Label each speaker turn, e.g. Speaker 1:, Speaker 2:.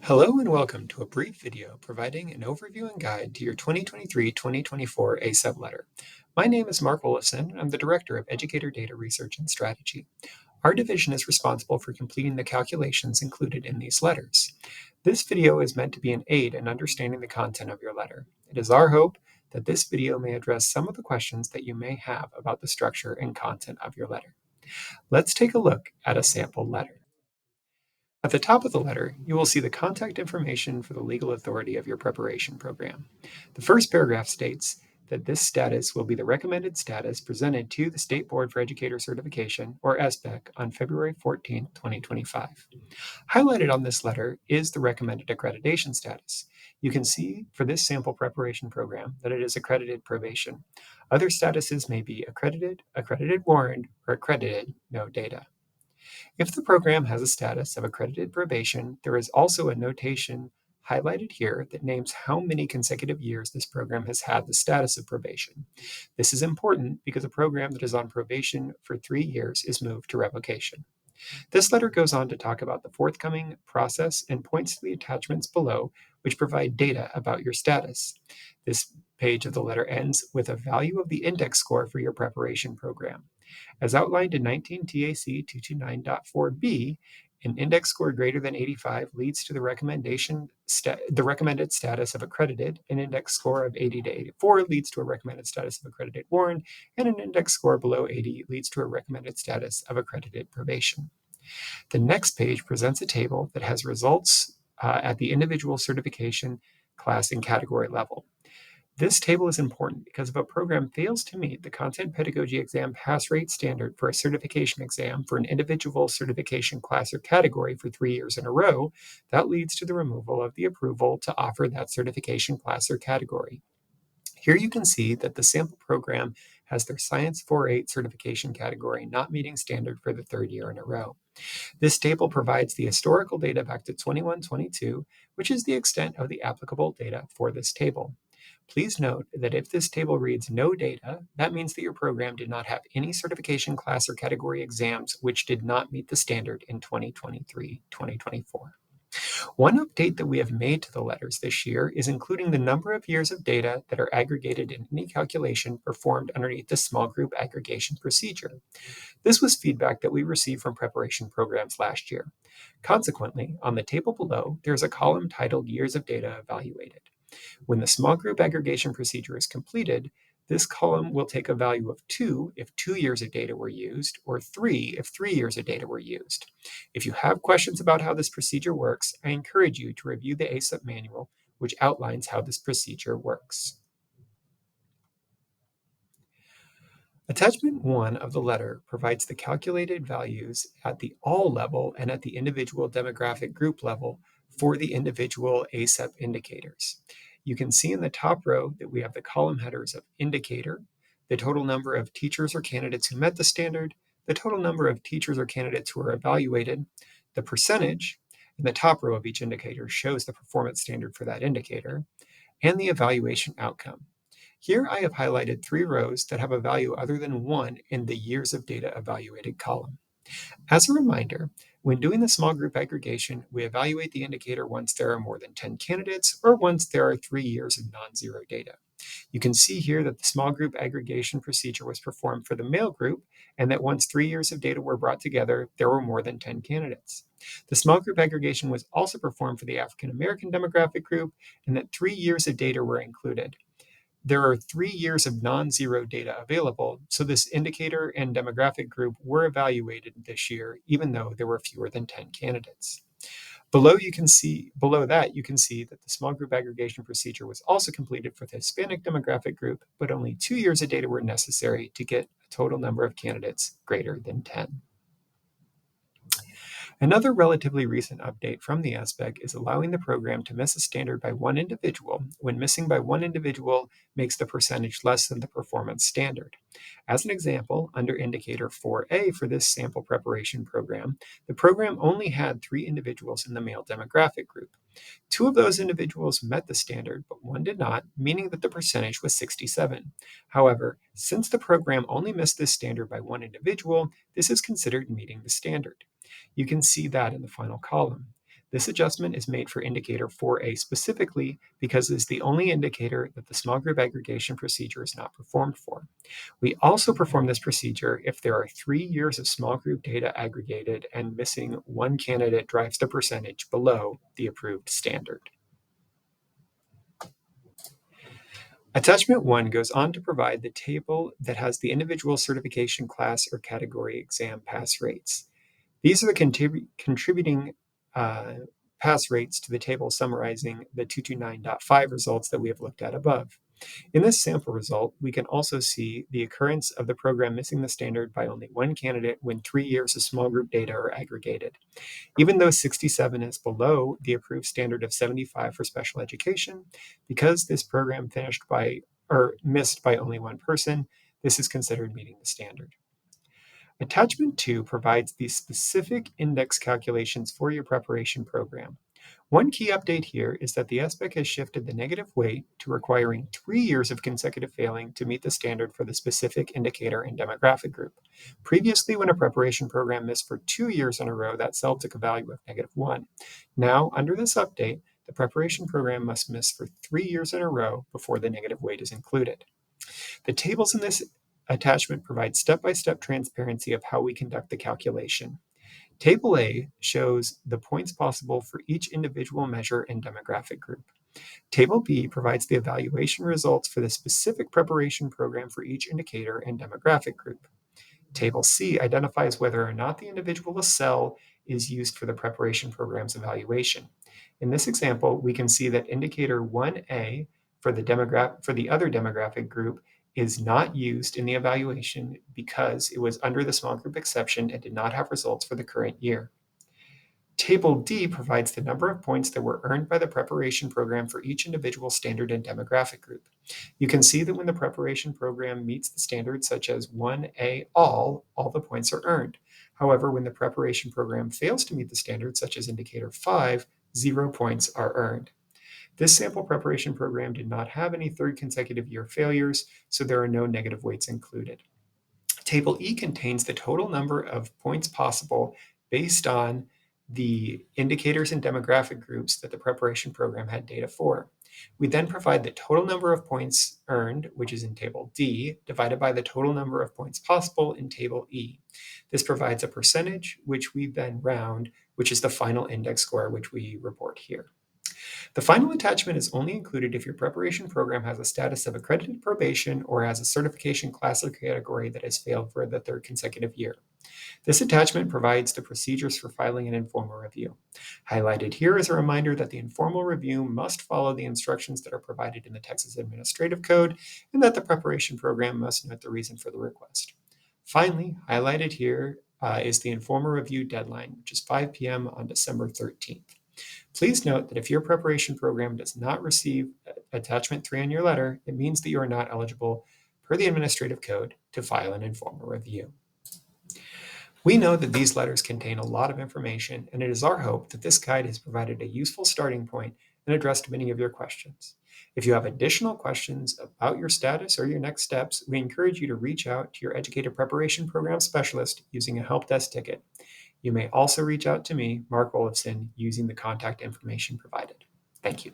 Speaker 1: Hello and welcome to a brief video providing an overview and guide to your 2023-2024 ASEP letter. My name is Mark Olafson, and I'm the Director of Educator Data Research and Strategy. Our division is responsible for completing the calculations included in these letters. This video is meant to be an aid in understanding the content of your letter. It is our hope that this video may address some of the questions that you may have about the structure and content of your letter. Let's take a look at a sample letter. At the top of the letter, you will see the contact information for the legal authority of your preparation program. The first paragraph states that this status will be the recommended status presented to the State Board for Educator Certification, or SBEC, on February 14, 2025. Highlighted on this letter is the recommended accreditation status. You can see for this sample preparation program that it is accredited probation. Other statuses may be accredited, accredited warned, or accredited no data. If the program has a status of accredited probation, there is also a notation highlighted here that names how many consecutive years this program has had the status of probation. This is important because a program that is on probation for 3 years is moved to revocation. This letter goes on to talk about the forthcoming process and points to the attachments below, which provide data about your status. This page of the letter ends with a value of the index score for your preparation program. As outlined in 19 TAC 229.4b, an index score greater than 85 leads to the recommended status of accredited. An index score of 80 to 84 leads to a recommended status of accredited warned, and an index score below 80 leads to a recommended status of accredited probation. The next page presents a table that has results at the individual certification class and category level. This table is important because if a program fails to meet the Content Pedagogy Exam pass rate standard for a certification exam for an individual certification class or category for 3 years in a row, that leads to the removal of the approval to offer that certification class or category. Here you can see that the sample program has their Science 4.8 certification category not meeting standard for the 3rd year in a row. This table provides the historical data back to 21-22, which is the extent of the applicable data for this table. Please note that if this table reads no data, that means that your program did not have any certification class or category exams which did not meet the standard in 2023-2024. One update that we have made to the letters this year is including the number of years of data that are aggregated in any calculation performed underneath the small group aggregation procedure. This was feedback that we received from preparation programs last year. Consequently, on the table below, there is a column titled Years of Data Evaluated. When the small group aggregation procedure is completed, this column will take a value of 2 if 2 years of data were used, or 3 if 3 years of data were used. If you have questions about how this procedure works, I encourage you to review the ASEP manual, which outlines how this procedure works. Attachment 1 of the letter provides the calculated values at the all level and at the individual demographic group level for the individual ASEP indicators. You can see in the top row that we have the column headers of indicator, the total number of teachers or candidates who met the standard, the total number of teachers or candidates who were evaluated, the percentage, and the top row of each indicator shows the performance standard for that indicator, and the evaluation outcome. Here I have highlighted 3 rows that have a value other than 1 in the years of data evaluated column. As a reminder, when doing the small group aggregation, we evaluate the indicator once there are more than 10 candidates or once there are 3 years of non-zero data. You can see here that the small group aggregation procedure was performed for the male group, and that once 3 years of data were brought together, there were more than 10 candidates. The small group aggregation was also performed for the African American demographic group, and that 3 years of data were included. There are 3 years of non-zero data available, so this indicator and demographic group were evaluated this year, even though there were fewer than 10 candidates. Below that, you can see that the small group aggregation procedure was also completed for the Hispanic demographic group, but only 2 years of data were necessary to get a total number of candidates greater than 10. Another relatively recent update from the SBEC is allowing the program to miss a standard by one individual when missing by one individual makes the percentage less than the performance standard. As an example, under indicator 4A for this sample preparation program, the program only had 3 individuals in the male demographic group. 2 of those individuals met the standard, but 1 did not, meaning that the percentage was 67. However, since the program only missed this standard by 1 individual, this is considered meeting the standard. You can see that in the final column. This adjustment is made for indicator 4A specifically because it is the only indicator that the small group aggregation procedure is not performed for. We also perform this procedure if there are 3 years of small group data aggregated and missing one candidate drives the percentage below the approved standard. Attachment 1 goes on to provide the table that has the individual certification class or category exam pass rates. These are the contributing pass rates to the table summarizing the 229.5 results that we have looked at above. In this sample result, we can also see the occurrence of the program missing the standard by only one candidate when 3 years of small group data are aggregated. Even though 67 is below the approved standard of 75 for special education, because this program missed by only one person, this is considered meeting the standard. Attachment 2 provides the specific index calculations for your preparation program. One key update here is that the ASPEC has shifted the negative weight to requiring 3 years of consecutive failing to meet the standard for the specific indicator and demographic group. Previously, when a preparation program missed for 2 years in a row, that cell took a value of -1. Now, under this update, the preparation program must miss for 3 years in a row before the negative weight is included. The tables in this attachment provide step-by-step transparency of how we conduct the calculation. Table A shows the points possible for each individual measure and demographic group. Table B provides the evaluation results for the specific preparation program for each indicator and demographic group. Table C identifies whether or not the individual cell is used for the preparation program's evaluation. In this example, we can see that indicator 1A for the other demographic group is not used in the evaluation because it was under the small group exception and did not have results for the current year. Table D provides the number of points that were earned by the preparation program for each individual standard and demographic group. You can see that when the preparation program meets the standards such as 1A all the points are earned. However, when the preparation program fails to meet the standards such as indicator 5, 0 points are earned. This sample preparation program did not have any third consecutive year failures, so there are no negative weights included. Table E contains the total number of points possible based on the indicators and demographic groups that the preparation program had data for. We then provide the total number of points earned, which is in Table D, divided by the total number of points possible in Table E. This provides a percentage, which we then round, which is the final index score, which we report here. The final attachment is only included if your preparation program has a status of accredited probation or has a certification class or category that has failed for the third consecutive year. This attachment provides the procedures for filing an informal review. Highlighted here is a reminder that the informal review must follow the instructions that are provided in the Texas Administrative Code and that the preparation program must note the reason for the request. Finally, highlighted here is the informal review deadline, which is 5 p.m. on December 13th. Please note that if your preparation program does not receive attachment 3 on your letter, it means that you are not eligible per the administrative code to file an informal review. We know that these letters contain a lot of information, and it is our hope that this guide has provided a useful starting point and addressed many of your questions. If you have additional questions about your status or your next steps, we encourage you to reach out to your Educator Preparation Program specialist using a help desk ticket. You may also reach out to me, Mark Olofsson, using the contact information provided. Thank you.